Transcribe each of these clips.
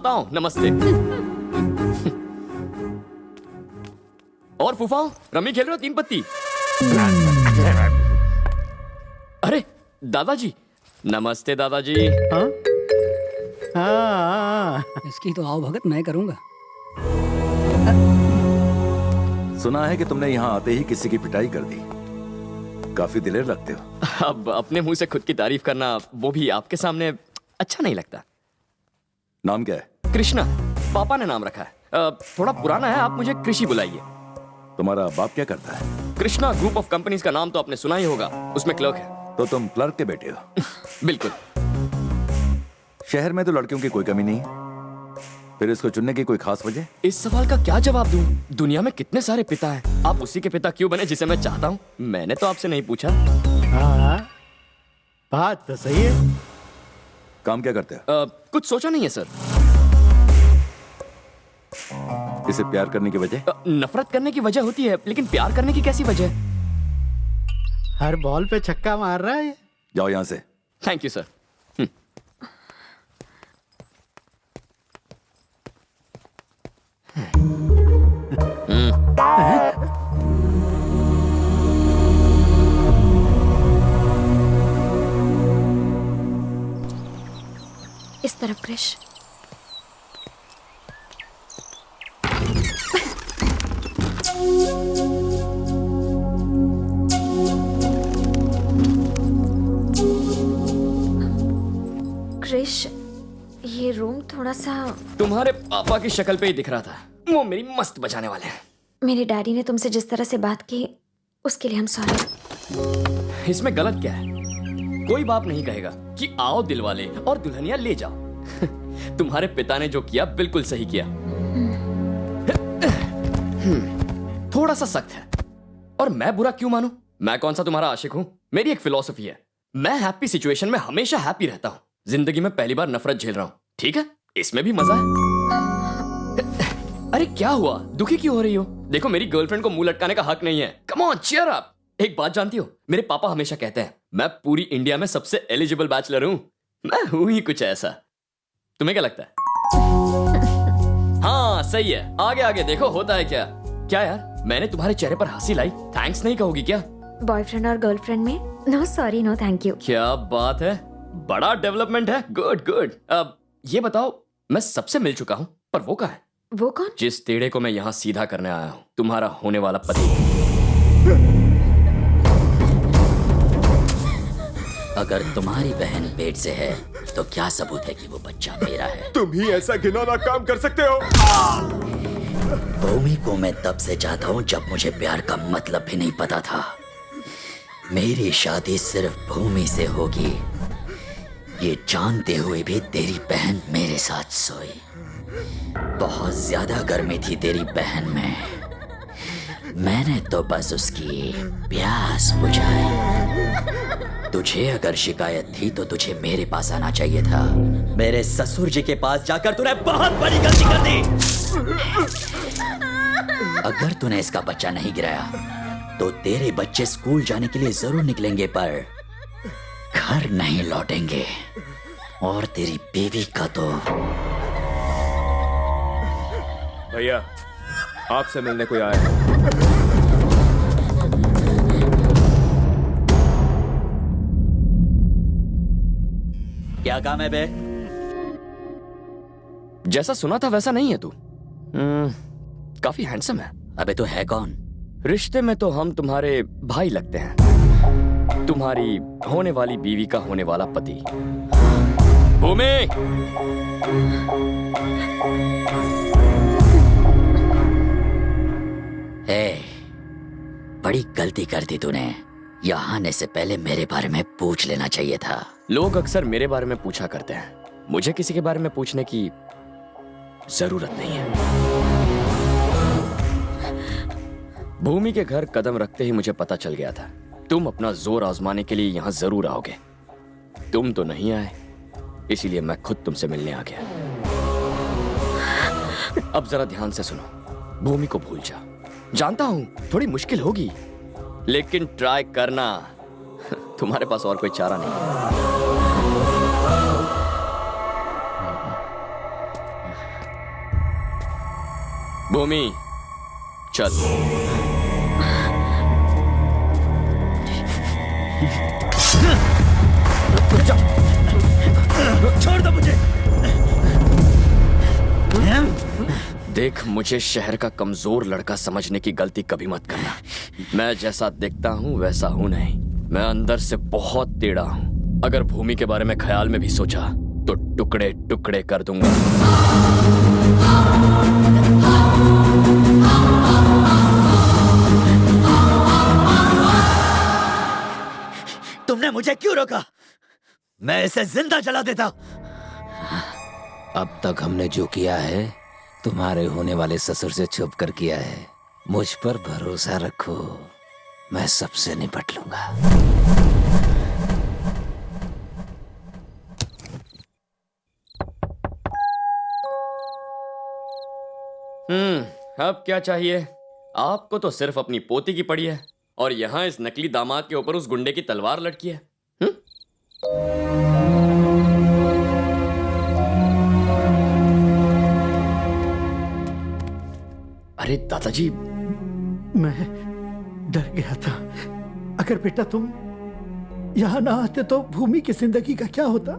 आता हूँ, नमस्ते। और फूफाओ, रमी खेल रहे हो 3 पत्ती? अरे दादाजी, नमस्ते दादाजी। हाँ? हाँ। इसकी तो आओ भगत मैं करूंगा। सुना है कि तुमने यहाँ आते ही किसी की पिटाई कर दी। काफी दिलेर लगते हो। अब अपने मुंह से खुद की तारीफ करना, वो भी आपके सामने, अच्छा नहीं लगता। नाम क्या है? कृष्णा, पापा ने नाम रखा है। थोड़ा पुराना है, आप मुझे कृषि बुलाइए। तुम्हारा बाप क्या करता है? कृष्णा ग्रुप ऑफ कंपनीज का नाम तो आपने सुना ही होगा, उसमें क्लर्क है। तो तुम क्लर्क के बेटे हो? बिल्कुल। शहर में तो लड़कियों की कोई कमी नहीं है, फिर इसको चुनने की कोई खास वजह? इस सवाल का क्या जवाब दूं? दुनिया में कितने सारे पिता हैं, आप उसी के पिता क्यों बने जिसे मैं चाहता हूं? मैंने तो आपसे नहीं पूछा। हाँ, बात तो सही है। काम क्या करते हो? कुछ सोचा नहीं है सर। इसे प्यार करने की वजह? नफरत करने की वजह होती है, लेकिन प्यार करने की कैसी वजह? हर बॉल पे छक्का मार रहा है। जाओ यहाँ से। Thank you sir. इस तरफ क्रिश। क्रिश, ये रूम थोड़ा सा। तुम्हारे पापा की शक्ल पे ही दिख रहा था, वो मेरी मस्त बचाने वाले हैं। मेरे डैडी ने तुमसे जिस तरह से बात की, उसके लिए हम सॉरी। इसमें गलत क्या है? कोई बाप नहीं कहेगा कि आओ दिलवाले और दुल्हनिया ले जाओ। तुम्हारे पिता ने जो किया बिल्कुल सही किया। थोड़ा सा सख्त है, और मैं बुरा क्यों मानूं? मैं कौन सा तुम्हारा आशिक हूं? मेरी एक फिलॉसफी है, मैं हैप्पी सिचुएशन में हमेशा हैप्पी रहता हूं। जिंदगी में पहली बार नफरत झेल रहा हूं, ठीक है? इसमें भी मजा है। अरे क्या हुआ, दुखी क्यों हो रही हो? देखो, मेरी गर्लफ्रेंड को मुंह लटकाने का हक नहीं है। Come on, cheer up. एक बात जानती हो, मेरे पापा हमेशा कहते हैं मैं पूरी इंडिया में सबसे एलिजिबल बैचलर हूं। मैं हूं ही कुछ ऐसा। तुम्हें क्या लगता है? हाँ सही है, आगे आगे देखो होता है क्या। क्या यार, मैंने तुम्हारे चेहरे पर हंसी लाई, थैंक्स नहीं कहोगी क्या? बॉयफ्रेंड और गर्लफ्रेंड में no sorry no thank you. क्या बात है, बड़ा डेवलपमेंट है। Good good. अब ये बताओ, मैं सबसे मिल चुका हूं, पर वो कहाँ है? वो कौन? जिस टेढ़े को मैं यहाँ सीधा करने आया हूँ, तुम्हारा होने वाला पति। अगर तुम्हारी बहन पेट से है तो क्या सबूत है कि वो बच्चा मेरा है? तुम ही ऐसा घिनौना काम कर सकते हो? भूमि को मैं तब से चाहता हूँ जब मुझे प्यार का मतलब भी नहीं पता था। मेरी शादी सिर्फ भूमि से होगी, ये जानते हुए भी तेरी बहन मेरे साथ सोई। बहुत ज्यादा गर्मी थी तेरी बहन में, मैंने तो बस उसकी प्यास बुझाई। तुझे अगर शिकायत थी तो तुझे मेरे पास आना चाहिए था। मेरे ससुर जी के पास जाकर तूने बहुत बड़ी गलती कर दी। अगर तूने इसका बच्चा नहीं गिराया तो तेरे बच्चे स्कूल जाने के लिए जरूर निकलेंगे, पर घर नहीं लौटेंगे। और तेरी बीवी का तो। भैया, आपसे मिलने कोई आया है। क्या काम है बे? जैसा सुना था वैसा नहीं है तू। काफी हैंडसम है। अबे तो है कौन? रिश्ते में तो हम तुम्हारे भाई लगते हैं, तुम्हारी होने वाली बीवी का होने वाला पति। भूमि, बड़ी गलती कर दी तूने। यहाँ आने से पहले मेरे बारे में पूछ लेना चाहिए था। लोग अक्सर मेरे बारे में पूछा करते हैं, मुझे किसी के बारे में पूछने की जरूरत नहीं है। भूमि के घर कदम रखते ही मुझे पता चल गया था तुम अपना जोर आजमाने के लिए यहाँ जरूर आओगे। तुम तो नहीं आए, इसीलिए मैं खुद तुमसे मिलने आ गया। अब जरा ध्यान से सुनो, भूमि को भूल जा। जानता हूं थोड़ी मुश्किल होगी, लेकिन ट्राई करना। तुम्हारे पास और कोई चारा नहीं है। भूमि चल। छोड़ दो मुझे। देख, मुझे शहर का कमजोर लड़का समझने की गलती कभी मत करना। मैं जैसा दिखता हूँ वैसा हूँ नहीं। मैं अंदर से बहुत टेढ़ा हूँ। अगर भूमि के बारे में ख्याल में भी सोचा तो टुकड़े टुकड़े कर दूंगा। तुमने मुझे क्यों रोका? मैं इसे जिंदा जला देता। अब तक हमने जो किया है तुम्हारे होने वाले ससुर से छुप कर किया है। मुझ पर भरोसा रखो, मैं सबसे निपट लूंगा। अब क्या चाहिए? आपको तो सिर्फ अपनी पोती की पड़ी है और यहाँ इस नकली दामाद के ऊपर उस गुंडे की तलवार लटकी है। अरे दादाजी, मैं डर गया था। अगर बेटा तुम यहां ना आते तो भूमि की जिंदगी का क्या होता।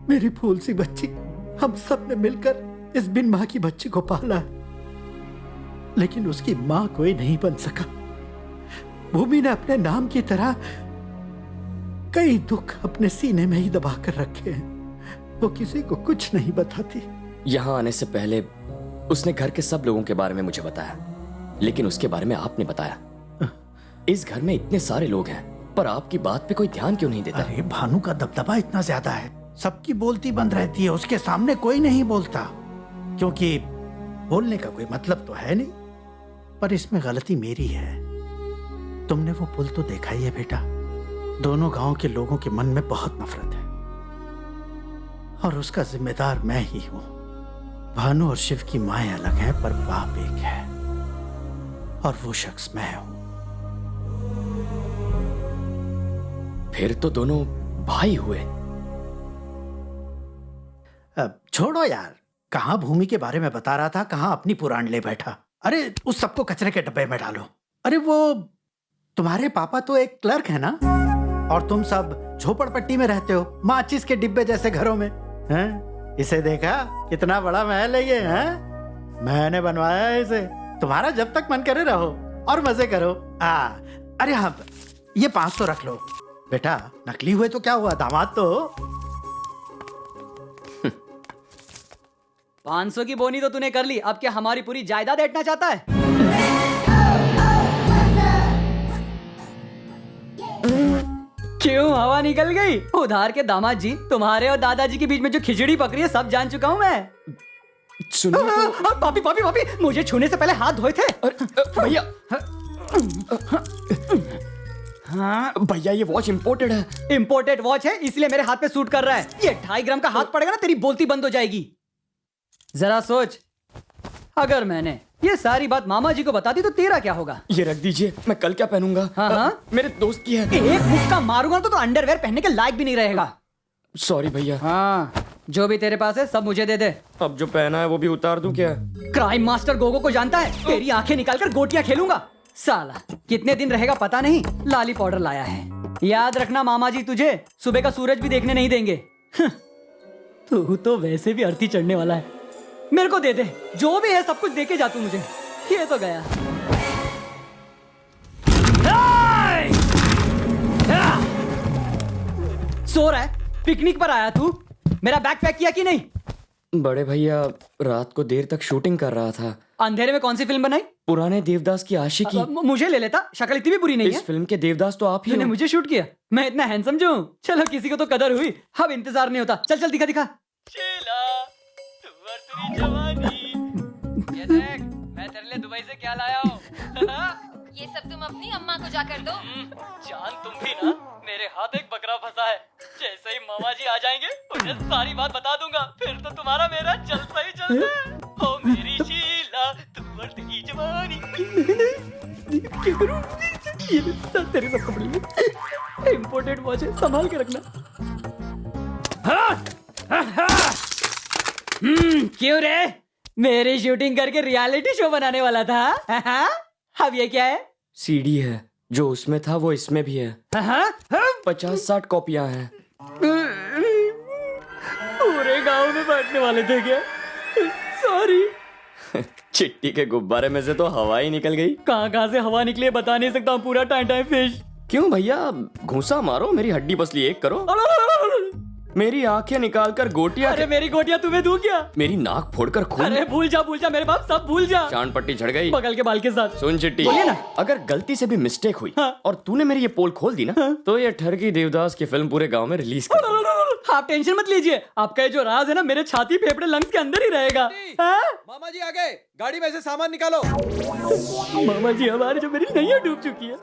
मेरी फूल सी बच्ची, हम सब ने मिलकर इस बिन मां की बच्ची को पाला है, लेकिन उसकी मां कोई नहीं बन सका। भूमि ने अपने नाम की तरह कई दुख अपने सीने में ही दबा कर रखे हैं। वो किसी को कुछ नहीं बताती। यहाँ आने से पहले उसने घर के सब लोगों के बारे में मुझे बताया, लेकिन उसके बारे में आपने बताया। इस घर में इतने सारे लोग हैं, पर आपकी बात पे कोई ध्यान क्यों नहीं देता? अरे भानु का दबदबा इतना ज्यादा है, सबकी बोलती बंद रहती है। उसके सामने कोई नहीं बोलता, क्योंकि बोलने का कोई मतलब तो है नहीं। पर इसमें गलती मेरी है। तुमने वो पुल तो देखा ही है बेटा। दोनों गांव के लोगों के मन में बहुत नफरत है और उसका जिम्मेदार मैं ही हूं। भानु और शिव की माएं अलग हैं, पर बाप एक है और वो शख्स मैं हूं। फिर तो दोनों भाई हुए। अब छोड़ो यार, कहां भूमि के बारे में बता रहा था, कहां अपनी पुराण ले बैठा। अरे उस सबको कचरे के डब्बे में डालो। अरे वो तुम्हारे पापा तो एक क्लर्क है ना, और तुम सब झोपड़पट्टी में रहते हो, माचिस के डिब्बे जैसे घरों में हैं? इसे देखा कितना बड़ा महल है ये, हैं? मैंने बनवाया है इसे। तुम्हारा जब तक मन करे रहो और मजे करो। अरे हाँ, ये 500 रख लो बेटा। नकली हुए तो क्या हुआ, दामाद तो हो। 500 की बोनी तो तूने कर ली, अब क्या हमारी पूरी जायदाद ऐंठना चाहता है? क्यों हवा निकल गई? उधार के दामाद जी, तुम्हारे और दादाजी के बीच में जो खिचड़ी पक रही है सब जान चुका हूं मैं। सुनो पापी पापी पापी, मुझे छूने से पहले हाथ धोए थे। भैया, हाँ भैया, ये वॉच इंपोर्टेड है। इंपोर्टेड वॉच है इसलिए मेरे हाथ पे सूट कर रहा है। ये 2.5 ग्राम का हाथ पड़ेगा ना, तेरी बोलती बंद हो जाएगी। जरा सोच, अगर मैंने ये सारी बात मामा जी को बता दी तो तेरा क्या होगा? ये रख दीजिए, मैं कल क्या पहनूंगा? हाँ? मेरे दोस्त की है। एक मुक्का मारूंगा तो अंडरवेयर पहनने के लायक भी नहीं रहेगा। सॉरी भैया। हाँ, जो भी तेरे पास है सब मुझे दे दे। अब जो पहना है वो भी उतार दूं क्या? क्राइम मास्टर गोगो को जानता है? तेरी आंखें निकालकर गोटियां खेलूंगा। साला कितने दिन रहेगा पता नहीं। लाली पाउडर लाया है, याद रखना मामा जी तुझे सुबह का सूरज भी देखने नहीं देंगे। तू तो वैसे भी अर्थी चढ़ने वाला है। मेरे को दे दे, जो भी है सब कुछ दे के जा तू मुझे। ये तो गया। सो रहा है? पिकनिक पर आया तू? मेरा बैग पैक किया कि नहीं? बड़े भैया, रात को देर तक शूटिंग कर रहा था। अंधेरे में कौन सी फिल्म बनाई? पुराने देवदास की आशिकी। मुझे ले लेता, शक्ल इतनी भी बुरी नहीं है। इस फिल्म के देवदास तो आप ही तूने हो। मुझे शूट किया? मैं इतना हैंडसम जो हूँ? चलो किसी को तो कदर हुई। अब इंतजार नहीं होता। चल चल दिखा दिखा। ये देख, मैं तेरे लिए दुबई से क्या लाया हूँ। ये सब तुम अपनी अम्मा को जाकर दो। जान तुम भी ना, मेरे हाथ एक बकरा फंसा है। जैसे ही मामा जी आ जाएंगे उन्हें सारी बात बता दूंगा, फिर तो तुम्हारा मेरा जलता ही जलता है। ओ मेरी शीला, तू और तेरी जवानी। क्या करूं? ये तेरे सब कपड़े इंपोर्टेड वॉच है, संभाल के रखना। क्यों रे? मेरी शूटिंग करके रियलिटी शो बनाने वाला था। हाँ? अब ये क्या है? सीडी है, जो उसमें था वो इसमें भी है। हाँ? 50-60 कॉपियां हैं। पूरे गांव में बांटने वाले थे क्या? सॉरी। चिट्टी के गुब्बारे में से तो हवा ही निकल गई। कहाँ से हवा निकली है बता नहीं सकता हूँ। पूरा टाइम टाइम फिश। क्यों भैया, घूंसा मारो, मेरी हड्डी पसली एक करो। मेरी आंखें निकाल कर गोटियां। अरे मेरी गोटियां तुम्हें दूं क्या? मेरी नाक फोड़कर खून। अरे भूल जा मेरे बाप, सब भूल जा। चांद पट्टी झड़ गई बगल के बाल के साथ। सुन चिट्टी, बोलिए ना। अगर गलती से भी मिस्टेक हुई हाँ। और तूने मेरी ये पोल खोल दी ना, तो ये ठरकी देवदास की फिल्म पूरे गांव में रिलीज कर। आप टेंशन मत लीजिए, आपका ये जो राज है ना मेरे छाती फेफड़े लंग्स के अंदर ही रहेगा। हाँ? मामा जी आ गए, गाड़ी में से सामान निकालो। मामा जी हमारे जो मेरी नैया डूब चुकी है।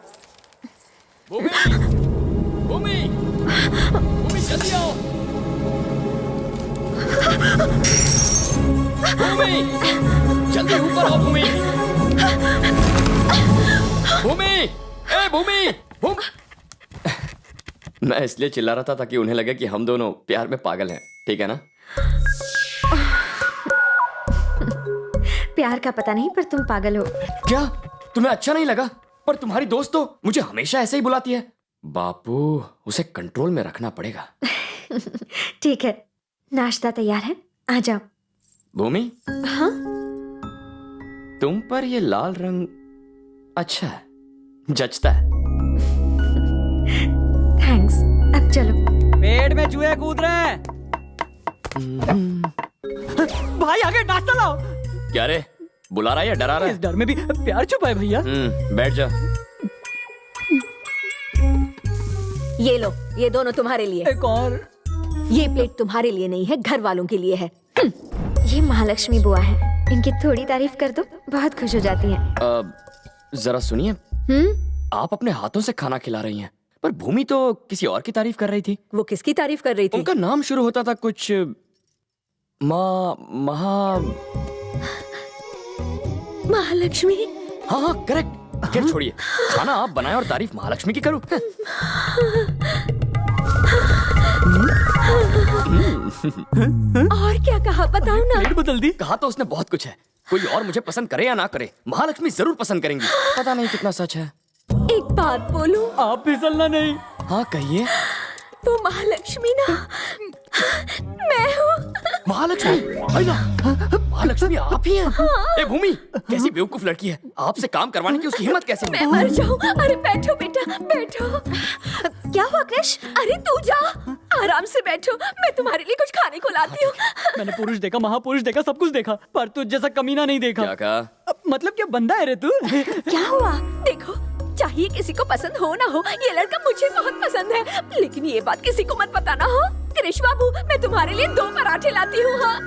भूमि जल्दी आओ। भूमि जल्दी ऊपर आओ। भूमि ए भूमि। मैं इसलिए चिल्ला रहा था ताकि उन्हें लगे कि हम दोनों प्यार में पागल हैं, ठीक है ना? प्यार का पता नहीं पर तुम पागल हो। क्या तुम्हें अच्छा नहीं लगा? पर तुम्हारी दोस्त तो मुझे हमेशा ऐसे ही बुलाती है। बापू, उसे कंट्रोल में रखना पड़ेगा। ठीक है, नाश्ता तैयार है, आ जाओ। भूमि, हाँ? तुम पर ये लाल रंग अच्छा है, जचता है। थैंक्स, अब चलो। पेट में चूहे कूद रहे हैं। भाई आगे नाश्ता लाओ। क्या रे, बुला रहा है या डरा रहा इस डर में भी प्यार छुपा है भैया। बैठ जा। ये लो, ये दोनों तुम्हारे लिए। एक और। ये प्लेट तुम्हारे लिए नहीं है, घर वालों के लिए है। ये महालक्ष्मी बुआ है, इनकी थोड़ी तारीफ कर दो, बहुत खुश हो जाती हैं। जरा सुनिए, आप अपने हाथों से खाना खिला रही हैं, पर भूमि तो किसी और की तारीफ कर रही थी। वो किसकी तारीफ कर रही थी? उनका नाम शुरू होता था कुछ महालक्ष्मी। हाँ करेक्ट। खैर छोड़िए, खाना आप बनाए और तारीफ महालक्ष्मी की करूं। और क्या कहा बताओ ना। प्लेट बदल दी। कहा तो उसने बहुत कुछ है। कोई और मुझे पसंद करे या ना करे, महालक्ष्मी जरूर पसंद करेंगी। पता नहीं कितना सच है। एक बात बोलूं? आप फिसलना नहीं। हाँ कहिए। वो महालक्ष्मी ना मैं हूँ। महालक्ष्मी? महालक्ष्मी आप ही हैं? ए भूमि, कैसी बेवकूफ लड़की है, आपसे काम करवाने की उसकी हिम्मत कैसे? मैं मर जाऊँ। अरे बैठो बेटा, बैठो। क्या हुआ कृष? अरे तू जा, आराम से बैठो, मैं तुम्हारे लिए कुछ खाने को लाती हूँ। मैंने पुरुष देखा, महापुरुष देखा, सब कुछ देखा, पर तुझ जैसा कमीना नहीं देखा। क्या कहा? मतलब क्या बंदा है रे तू? क्या हुआ? देखो, चाहिए किसी को पसंद हो ना हो, ये लड़का मुझे बहुत पसंद है, लेकिन ये बात किसी को मत बताना हो। कृष बाबू, मैं तुम्हारे लिए 2 पराठे लाती हूँ। हाँ।